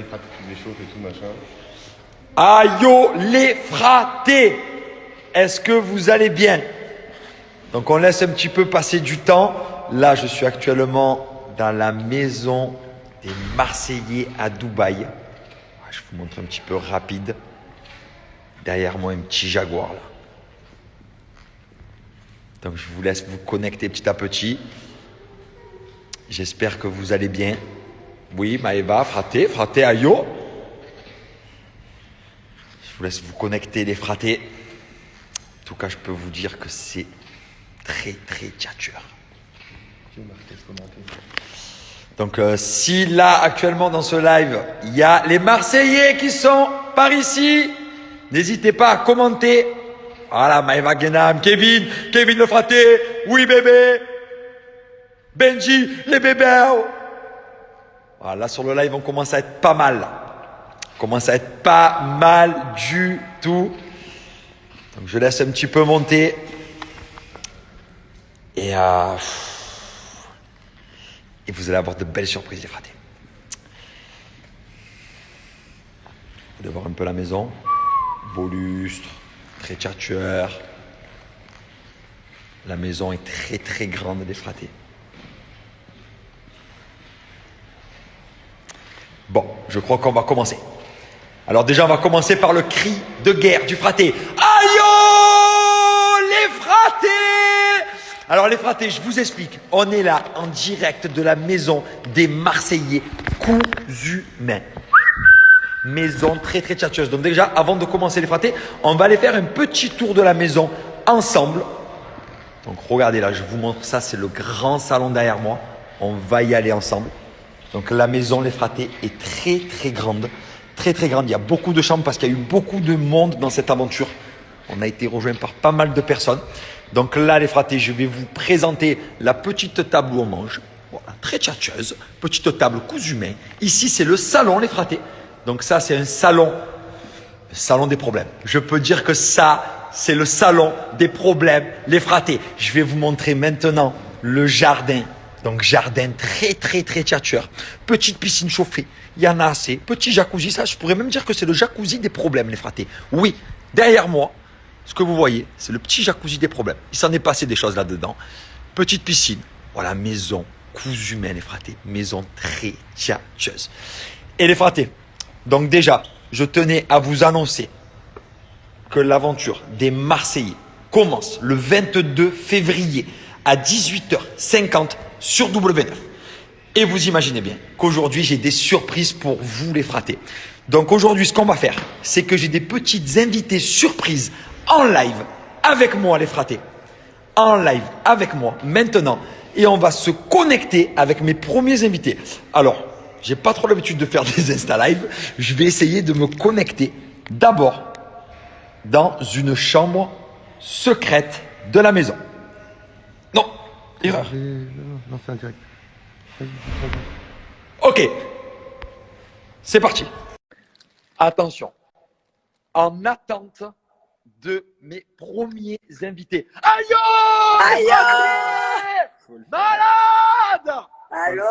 les fratés qui l'échauffent et tout, machin. Aïe, les fratés! Est-ce que vous allez bien? Donc on laisse un petit peu passer du temps. Là, je suis actuellement dans la maison des Marseillais à Dubaï. Je vous montre un petit peu rapide. Derrière moi, un petit Jaguar là. Donc je vous laisse vous connecter petit à petit. J'espère que vous allez bien. Oui, Maëva, fraté, aïe. Je vous laisse vous connecter les fratés. En tout cas, je peux vous dire que c'est très tchatcheur. Donc si là actuellement dans ce live, il y a les Marseillais qui sont par ici, n'hésitez pas à commenter. Voilà, Maëva Guénam, Kevin le fraté, oui bébé, Benji, les bébés. Voilà, là sur le live, on commence à être pas mal. On commence à être pas mal du tout. Donc je laisse un petit peu monter. Et vous allez avoir de belles surprises, les fratés. Vous allez voir un peu la maison. Beau lustre, très tchatcheur. La maison est très grande, les fratés. Bon, je crois qu'on va commencer. Alors déjà, on va commencer par le cri de guerre du fraté. Aïe, les fratés! Alors les fratés, je vous explique. On est là en direct de la maison des Marseillais Cousumain. Maison très tchatcheuse. Donc déjà, avant de commencer les fratés, on va aller faire un petit tour de la maison ensemble. Donc regardez là, je vous montre ça, c'est le grand salon derrière moi. On va y aller ensemble. Donc la maison, les fratés, est très grande. Très grande. Il y a beaucoup de chambres parce qu'il y a eu beaucoup de monde dans cette aventure. On a été rejoint par pas mal de personnes. Donc là, les fratés, je vais vous présenter la petite table où on mange. Voilà, très tchatcheuse. Petite table cousumain. Ici, c'est le salon, les fratés. Donc ça, c'est un salon. Le salon des problèmes. Je peux dire que ça, c'est le salon des problèmes, les fratés. Je vais vous montrer maintenant le jardin. Donc jardin très tchatcheur. Petite piscine chauffée. Il y en a assez. Petit jacuzzi. Ça, je pourrais même dire que c'est le jacuzzi des problèmes, les fratés. Oui, derrière moi, ce que vous voyez, c'est le petit jacuzzi des problèmes. Il s'en est passé des choses là-dedans. Petite piscine. Voilà, maison cousumain, les fratés. Maison très tchatcheuse. Et les fratés. Donc déjà, je tenais à vous annoncer que l'aventure des Marseillais commence le 22 février à 18h50 sur W9. Et vous imaginez bien qu'aujourd'hui, j'ai des surprises pour vous les fratés. Donc aujourd'hui, ce qu'on va faire, c'est que j'ai des petites invités surprises en live avec moi les fratés. En live avec moi maintenant. Et on va se connecter avec mes premiers invités. Alors, j'ai pas trop l'habitude de faire des Insta Live. Je vais essayer de me connecter d'abord dans une chambre secrète de la maison. Non, erreur. Non, c'est un direct. Ok, c'est parti. Attention, en attente de mes premiers invités. Aïe! Aïe! Malade! Allô?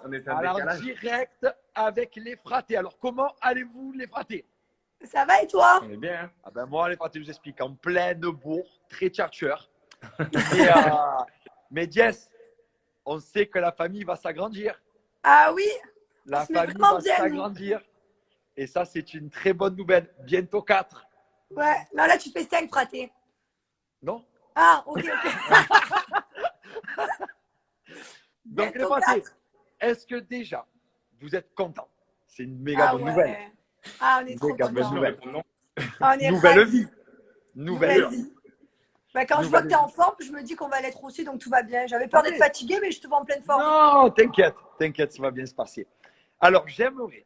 On est en Alors, décalage. direct avec les fratés. Alors, comment allez-vous, les fratés? Ça va et toi? On est bien, hein. Ah ben moi, les fratés, je vous explique. En pleine bourre, très tchatcheur. Mais Jess, on sait que la famille va s'agrandir. Ah oui? La se met famille vraiment va bien, nous. s'agrandir. Et ça, c'est une très bonne nouvelle. Bientôt 4. Ouais. Non, là, tu fais 5 fratés. Non? Ah, ok. Donc, les Bientôt fratés, 4. est-ce que déjà, vous êtes contents? C'est une méga bonne nouvelle. Ah, on est trop Méga bonne contents. nouvelle. On est Nouvelle ravis. vie. Nouvelle vie. Vie. Bah, quand je vois que tu es en forme, je me dis qu'on va l'être aussi, donc tout va bien. J'avais peur d'être fatiguée, mais je te vois en pleine forme. Non, t'inquiète, ça va bien se passer. Alors, j'aimerais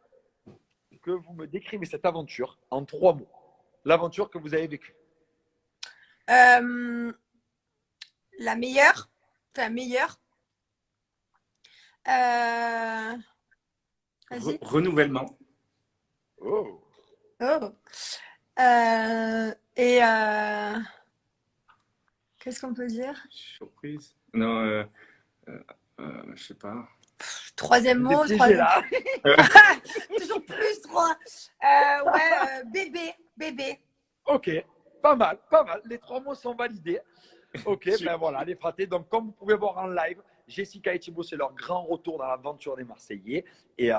que vous me décrivez cette aventure en 3 mots. L'aventure que vous avez vécue. La meilleure. Enfin, meilleure. Vas-y. Renouvellement. Oh. Oh. Qu'est-ce qu'on peut dire? Surprise. Non, je sais pas. Troisième mot, T'es piégé, troisième. là. Toujours plus 3. Bébé, bébé. Ok, pas mal, pas mal. Les 3 mots sont validés. Ok, Super. ben voilà, les fratés. Donc, comme vous pouvez voir en live, Jessica et Thibaut, c'est leur grand retour dans l'aventure des Marseillais. Et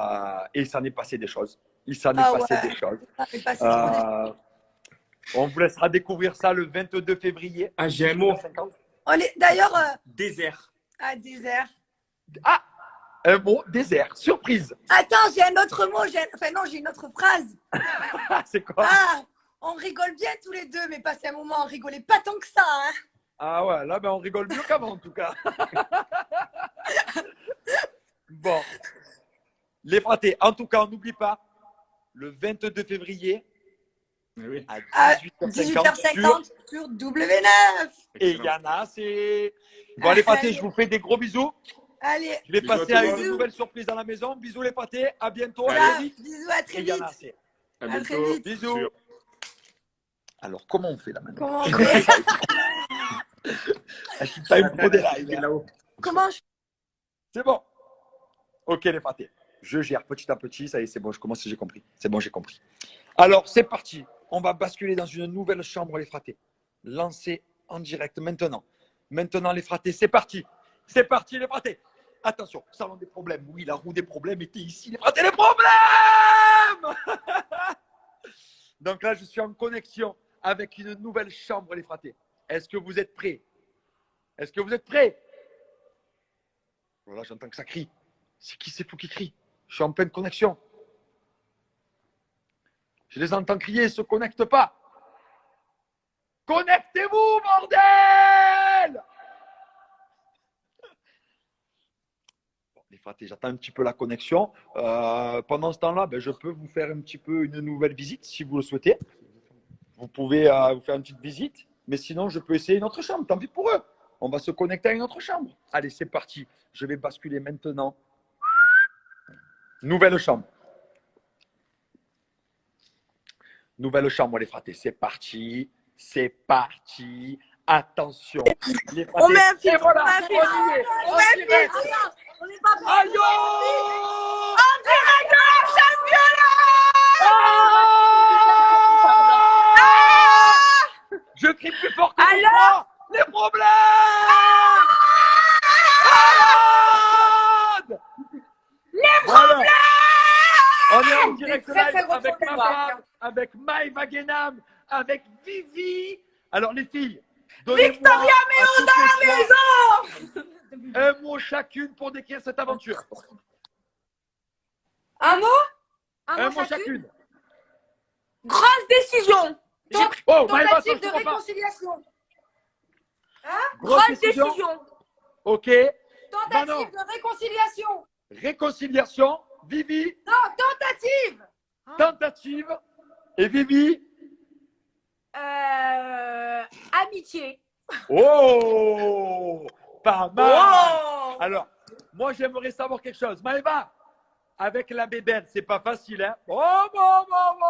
il s'en est passé des choses. Il s'en est Ah passé ouais. des choses. Ça fait passer trop des- On vous laissera découvrir ça le 22 février. Ah, j'ai un mot. 18h50. D'ailleurs, Désert. à désert. Ah, un mot, désert, surprise. Attends, j'ai un autre mot. Enfin, non, j'ai une autre phrase. Ah, c'est quoi? Ah, on rigole bien tous les deux, mais passer un moment, on rigolait pas tant que ça. Hein. Ah ouais, là, ben, on rigole mieux qu'avant, en tout cas. Bon. Les fratés, en tout cas, on n'oublie pas, le 22 février, Oui. à À 18h50, 18h50 sur W9. et il y en a, c'est... Bon, les fratés, je vous fais des gros bisous. Allez, Je vais Bisous à passer tout à le une monde. nouvelle surprise à la maison. Bisous les fratés, à bientôt. Allez. À ciao, très vite. bisous, à Et très il y en vite. a, c'est... À À très bientôt. vite. Bisous. Sûr. Alors, comment on fait là maintenant? Comment on fait Je suis pas une pro des lives, hein. Là-haut. Comment je... C'est bon. Ok les fratés. Je gère petit à petit. Ça y est, c'est bon, je commence, j'ai compris. C'est bon, j'ai compris. Alors, c'est parti. On va basculer dans une nouvelle chambre, les fratés. Lancez en direct maintenant. Maintenant, les fratés, c'est parti. C'est parti, les fratés. Attention, salon des problèmes. Oui, la roue des problèmes était ici, les fratés, les problèmes. Donc là, je suis en connexion avec une nouvelle chambre, les fratés. Est-ce que vous êtes prêts? Est-ce que vous êtes prêts? Voilà, j'entends que ça crie. C'est qui c'est fou qui crie? Je suis en pleine connexion. Je les entends crier, ils ne se connectent pas. Connectez-vous, bordel! Bon, les fratés, j'attends un petit peu la connexion. Pendant ce temps-là, ben, je peux vous faire un petit peu une nouvelle visite si vous le souhaitez. Vous pouvez vous faire une petite visite, mais sinon, je peux essayer une autre chambre. Tant pis pour eux. On va se connecter à une autre chambre. Allez, c'est parti. Je vais basculer maintenant. Nouvelle chambre. Nouvelle chambre, les fratés. C'est parti. C'est parti. Attention. Les fratés. On met un Et filtre, voilà, on met un filtre. on y est. On En met un direct. filtre. On n'est pas prêts. Aïe! En direct de la championne. Je crie plus fort que Alors moi. Les problèmes. Les problèmes. On est en direct Des très, live très gros avec ma problèmes. femme, avec Maïva Guénam, avec Vivi. Alors les filles, donnez-moi un mot chacune pour décrire cette aventure. Un mot Un mot chacune. Grosse décision. Oh, Maïva, ça, je Tentative de comprends pas. réconciliation. Grosse décision. Ok. Tentative Manon. de réconciliation. Réconciliation. Vivi, Non, tentative. tentative. Et Vivi. Amitié. Oh, pas mal. Oh. Alors, moi, j'aimerais savoir quelque chose. Maëva, avec la bébête, c'est pas facile, hein? Oh, bon.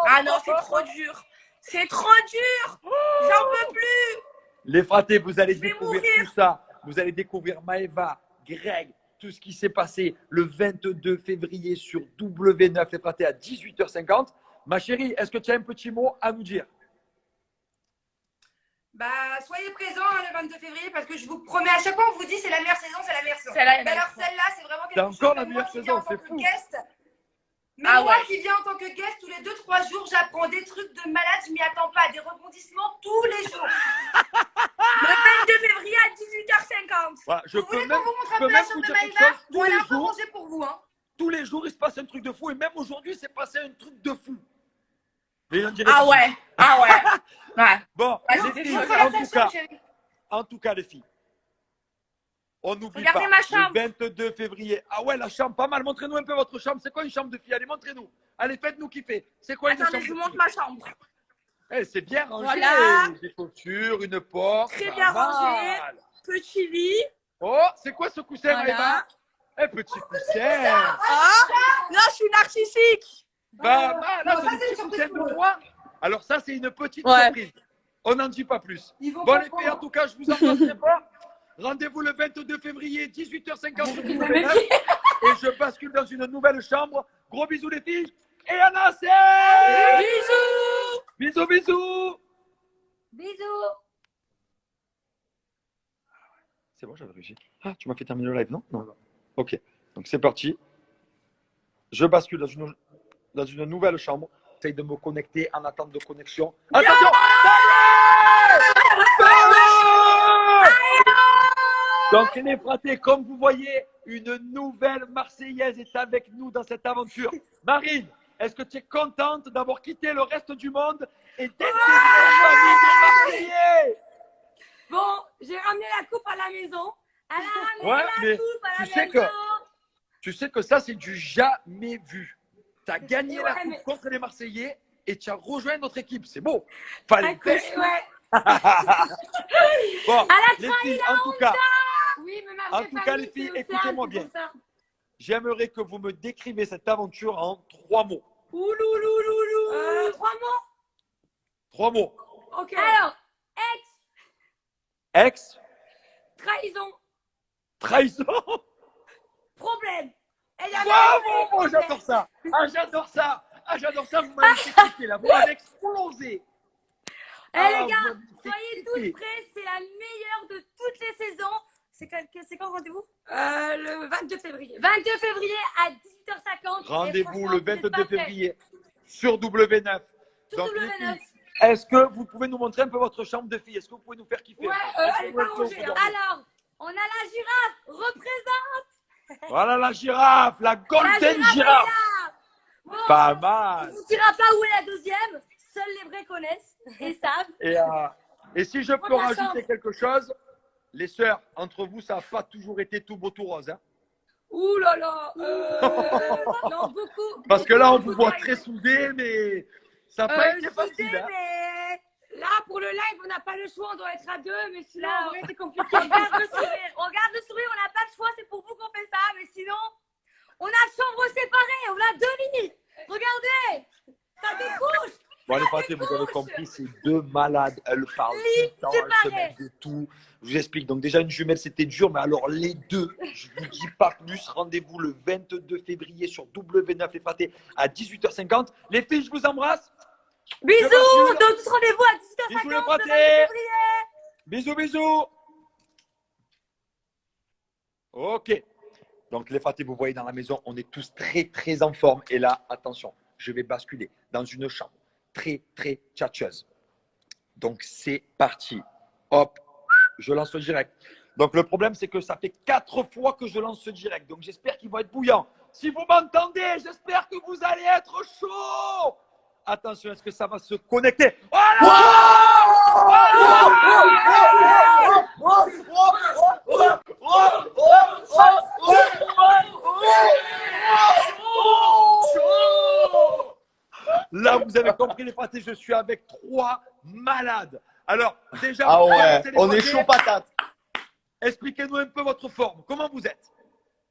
Ah non, c'est trop dur. C'est trop dur. J'en peux plus. Les fratés, vous allez Je vais découvrir mourir. tout ça. Vous allez découvrir Maëva, Greg, tout ce qui s'est passé le 22 février sur W9, les fratés, à 18h50. Ma chérie, est-ce que tu as un petit mot à nous dire? Bah, soyez présents hein, le 22 février parce que je vous promets, à chaque fois on vous dit c'est la meilleure saison, c'est la meilleure saison. C'est la Mais meilleure alors celle-là, c'est vraiment C'est quelque chose. encore la Même moi meilleure qui saison, viens en c'est tant que fou. guest, mais Ah moi ouais. qui viens en tant que guest, tous les 2-3 jours, j'apprends des trucs de malade, je m'y attends pas, des rebondissements tous les jours. Le 22 février à 18h50. Voilà, je Vous peux voulez même, qu'on vous montre je un peux peu la même chambre vous de dire quelque Maïva? chose. Bon, elle a un peu rangé pour vous. Hein. Tous les jours, il se passe un truc de fou. Et même aujourd'hui, c'est passé un truc de fou. Mais on dirait Ah pas. ouais. Ah ouais. Ouais. Bon, Ah, les c'était filles, chouette. en tout cas, les filles, on n'oublie Regardez pas, ma chambre. le 22 février. Ah ouais, la chambre, pas mal. Montrez-nous un peu votre chambre. C'est quoi une chambre de fille? Allez, montrez-nous. Allez, faites-nous kiffer. C'est quoi une Attendez, chambre je de vous montre fille? ma chambre. Eh, c'est bien rangé. Voilà. Des chaussures, une porte. Très pas bien mal. rangé. Petit lit. Oh, c'est quoi ce coussin, Voilà. Maëva? Eh, petit coussin. Ah. Non, je suis narcissique. Pas mal. Là, Non, c'est ça, des c'est une petits surprise coussins pour de eux. moi. Alors ça, c'est une petite Ouais. surprise. On n'en dit pas plus. Ils vont Bon, les comprendre. filles, en tout cas, je vous embrasse très fort. Rendez-vous le 22 février, 18h50 sur W9. Et je bascule dans une nouvelle chambre. Gros bisous les filles. Et Anna, c'est... Bisous. Bisous, bisous. Bisous. C'est bon, j'avais réussi. Ah, tu m'as fait terminer le live, non? Non. Ok, donc c'est parti. Je bascule dans une nouvelle chambre. J'essaye de me connecter en attente de connexion. Attention! Donc les fratés, comme vous voyez, une nouvelle Marseillaise est avec nous dans cette aventure. Marine, est-ce que tu es contente d'avoir quitté le reste du monde et d'intégrer la famille des Marseillais? Bon, j'ai ramené la coupe à la maison. Elle a ramené Ouais, la mais coupe à la tu sais maison. Tu sais que ça, c'est du jamais vu. Tu as gagné Ouais, la coupe mais- contre les Marseillais et tu as rejoint notre équipe. C'est beau. Fallait le faire. Ouais. Bon, Elle a les trahi filles, la en tout cas, Oui, mais ma En vraie tout cas, famille, les filles, c'est écoutez-moi Océane, c'est bien. pour ça. j'aimerais que vous me décrivez cette aventure en 3 mots. Ouloulouloulou. 3 mots. 3 mots. Ok. Alors, ex, Ex, trahison, trahison. problème. Et il y en a Bravo, un, oh, j'adore ça. Ah, j'adore ça. Ah, j'adore ça. Vous m'avez fait kiffer là. Vous m'avez explosé. Eh Ah, les vous gars, m'avez fait soyez kiffer. tous prêts, c'est la meilleure de toutes les saisons. C'est quand le rendez-vous Le 22 février. 22 février à 18h50. Et Rendez-vous franchement, le vous êtes 22 pas prêts. février sur W9. Sur Donc, les W9. filles, est-ce que vous pouvez nous montrer un peu votre chambre de fille? Est-ce que vous pouvez nous faire kiffer? Ouais, un peu? elle est pas rangée. Hein. Alors, on a la girafe, représente Voilà la girafe, la la golden girafe. girafe. est là. Bon, Pas on mal. vous dira pas où est la deuxième. Seuls les vrais connaissent et savent. Et si je peux Bonne rajouter chambre. quelque chose, les sœurs, entre vous, ça n'a pas toujours été tout beau, tout rose. Hein. Ouh là là. Non, beaucoup. Parce que là, on beaucoup vous voit de très soudés, mais ça n'a pas été soudés, facile. Hein. mais là, pour le live, on n'a pas le choix, on doit être à deux, mais sinon, en vrai, c'est compliqué. Regarde le sourire, on n'a pas le choix, c'est pour vous qu'on fait ça, mais sinon, on a chambre séparée, on a 2 lits. Regardez, ça découche. Bon, allez, partez, vous avez compris, c'est 2 malades. Elles parlent tout le temps, elles se séparés. mettent de tout. Je vous explique. Donc, déjà, une jumelle, c'était dur, mais alors les deux, je vous dis pas plus. Rendez-vous le 22 février sur W9 Les Fratés à 18h50. Les filles, je vous embrasse. Bisous, bascule. donc tous rendez-vous à 18h50. Bisous, les le fratés. 22 février. Bisous, bisous. Ok. Donc, les fratés, vous voyez dans la maison, on est tous très, très en forme. Et là, attention, je vais basculer dans une chambre très, très tchatcheuse. Donc, c'est parti. Hop, je lance le direct. Donc, le problème, c'est que ça fait 4 fois que je lance ce direct. Donc, j'espère qu'il va être bouillant. Si vous m'entendez, j'espère que vous allez être chaud. Attention, est-ce que ça va se connecter? Là, vous avez compris les fratés, je suis avec 3 malades. Alors, déjà, Ah pour ouais, présenter les on est fratés, chaud patate. expliquez-nous un peu votre forme. Comment vous êtes?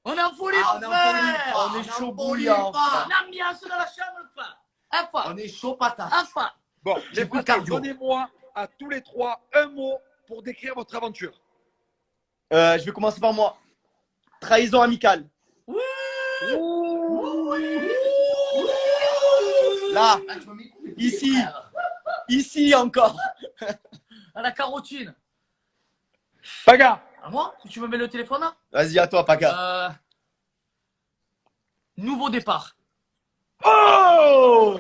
On est en folie, Ah, mon on est en folie. frère. On est chaud bouillant. L'ambiance dans la chambre, frère. On est chaud patate. Enfin. Bon, J'ai les plus de fratés, cardio. donnez-moi à tous les 3 un mot pour décrire votre aventure. Je vais commencer par moi. Trahison amicale. Là, ici encore. À la carotine. Paga, À moi? Si tu me mets le téléphone là? Vas-y, à toi, Paca. Nouveau départ. oh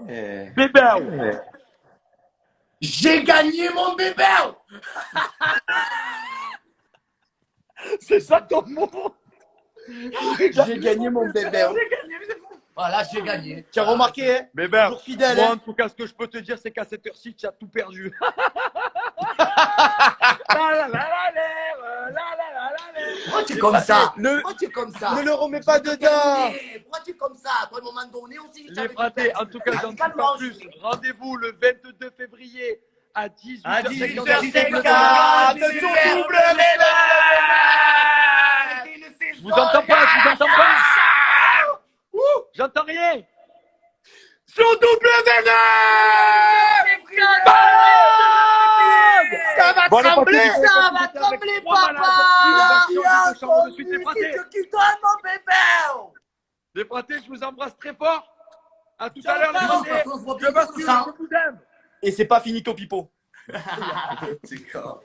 bébé, J'ai gagné mon bébé. c'est ça ton mot? J'ai gagné mon bébé. Voilà, j'ai gagné. Tu as remarqué, hein? Bébé, Toujours fidèle. moi Hein? en tout cas, ce que je peux te dire, c'est qu'à cette heure-ci, tu as tout perdu. Pourquoi tu es comme ça? Le- Pourquoi tu es comme ça? Ne le remets pas dedans. Pourquoi tu es comme ça? Toi, à un moment donné aussi. Les fratés, en tout cas, j'en dis pas plus. Rendez-vous le 22 février à 18h50. Attention, Je vous entends pas, je vous entends pas. J'entends rien. Sur W9. Ça va Bon, les trembler, fratés, ça vous va êtes avec trembler, trois malades. papa. Une version Il a de chambre de son suite, les fratés. musique qui donne mon bébé. Les fratés, je vous embrasse très fort. À tout à Ciao, l'heure, les ciao. fratés. On se voit Je bientôt, vous ça. je vous aime. Et c'est pas finito pipo. C'est grave.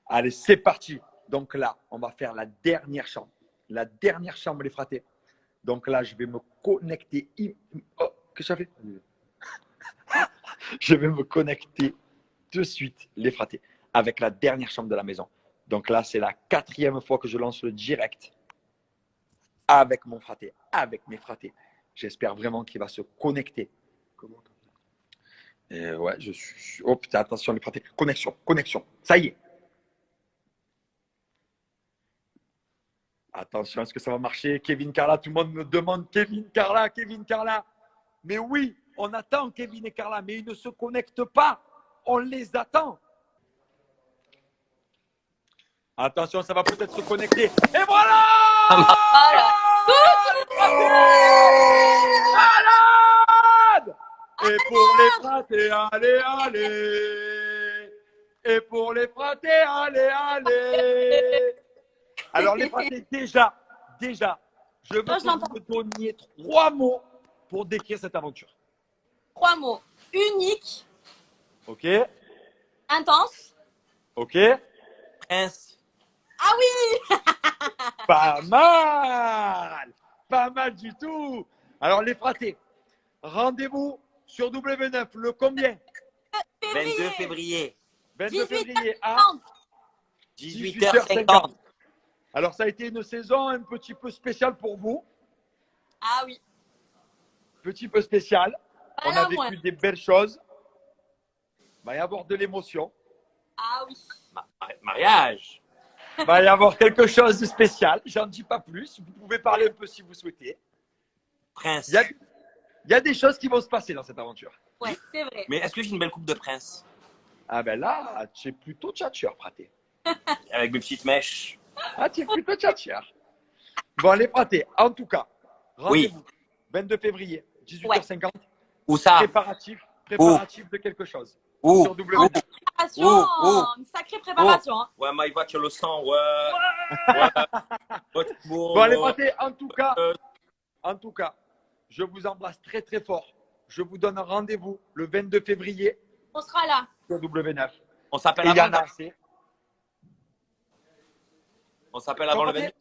Allez, c'est parti. Donc là, on va faire la dernière chambre. La dernière chambre, les fratés. Donc là, je vais me connecter. Oh, qu'est-ce que ça fait? Je vais me connecter de suite, les fratés, avec la dernière chambre de la maison. Donc là, c'est la 4e fois que je lance le direct avec mon fraté, avec mes fratés. J'espère vraiment qu'il va se connecter. Comment Ouais, je suis. Oh putain, attention, les fratés. Connexion, connexion. Ça y est. Attention, est-ce que ça va marcher? Kevin Carla, tout le monde me demande Kevin Carla, Kevin Carla. Mais oui, on attend Kevin et Carla, mais ils ne se connectent pas. On les attend. Attention, ça va peut-être se connecter. Et voilà! Malade! Et pour les fratés, allez, allez. Et pour les fratés, allez, allez. Alors, les fratés, déjà, je veux Non, je que l'entends. vous me donniez 3 mots pour décrire cette aventure. 3 mots. Unique, Ok? intense. Ok? Prince. Ah oui! Pas mal! Pas mal du tout! Alors, les fratés, rendez-vous sur W9, le combien? 22 février. 22 février à 18h50. Alors, ça a été une saison un petit peu spéciale pour vous. Ah oui. Petit peu spéciale. On a Voilà, vécu moi. des belles choses. Il va y avoir de l'émotion. Ah oui. Mariage. Il va y avoir quelque chose de spécial. J'en dis pas plus. Vous pouvez parler un peu si vous souhaitez. Prince. Il y a des choses qui vont se passer dans cette aventure. Ouais, c'est vrai. Mais est-ce que j'ai une belle coupe de prince? Ah ben là, tu es plutôt tchatcheur, fraté. Avec mes petites mèches. Ah, tu es plutôt tchatcheur. Bon, les fratés, en tout cas, rendez-vous 22 février, 18h50. Où ça? Préparatif de quelque chose. Où? Sur W9. Préparation, Oh. une sacrée préparation. Hein. Ouais, my voiture le sang, ouais. Bon, les fratés, en tout cas, je vous embrasse très très fort. Je vous donne rendez-vous le 22 février On sera là. sur W9. On s'appelle Et il y en avant, a assez. on s'appelle avant le 22.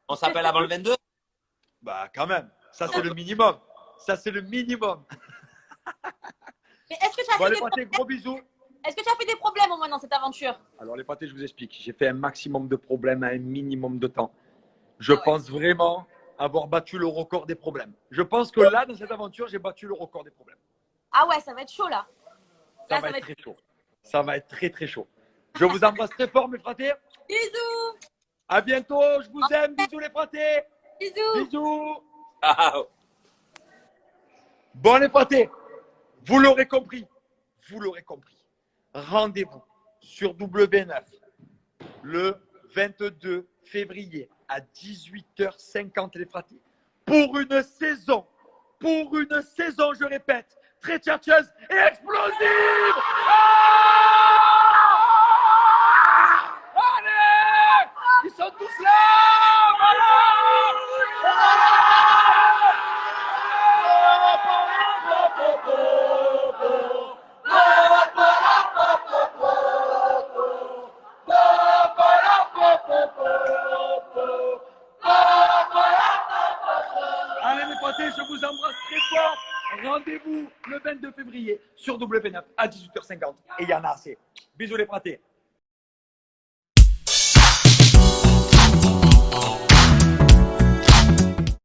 On s'appelle avant le 22. Bah, quand même. Ça, c'est le minimum. Ça, c'est le minimum. Mais est-ce que tu as Bon, fait les des fratés, gros bisous. Est-ce que tu as fait des problèmes au moins dans cette aventure? Alors, les fratés, je vous explique. J'ai fait un maximum de problèmes à un minimum de temps. Je Ah ouais. pense vraiment avoir battu le record des problèmes. Je pense que là, dans cette aventure, j'ai battu le record des problèmes. Ah ouais, ça va être chaud là. Ça Là, va être très chaud. Ça va être très, très chaud. Je vous embrasse très fort, mes fratés. Bisous. À bientôt. Je vous aime. Bisous, les fratés. Bisous. Bisous. Ah, Bon, les fratés, vous l'aurez compris. Rendez-vous sur W9 le 22 février à 18h50, les fratés. Pour une saison, je répète, très tchatcheuse et explosive. Allez, ils sont tous là. Allez mes potes, je vous embrasse très fort. Rendez-vous le 22 février sur W9 à 18h50. Et il y en a assez. Bisous les fratés.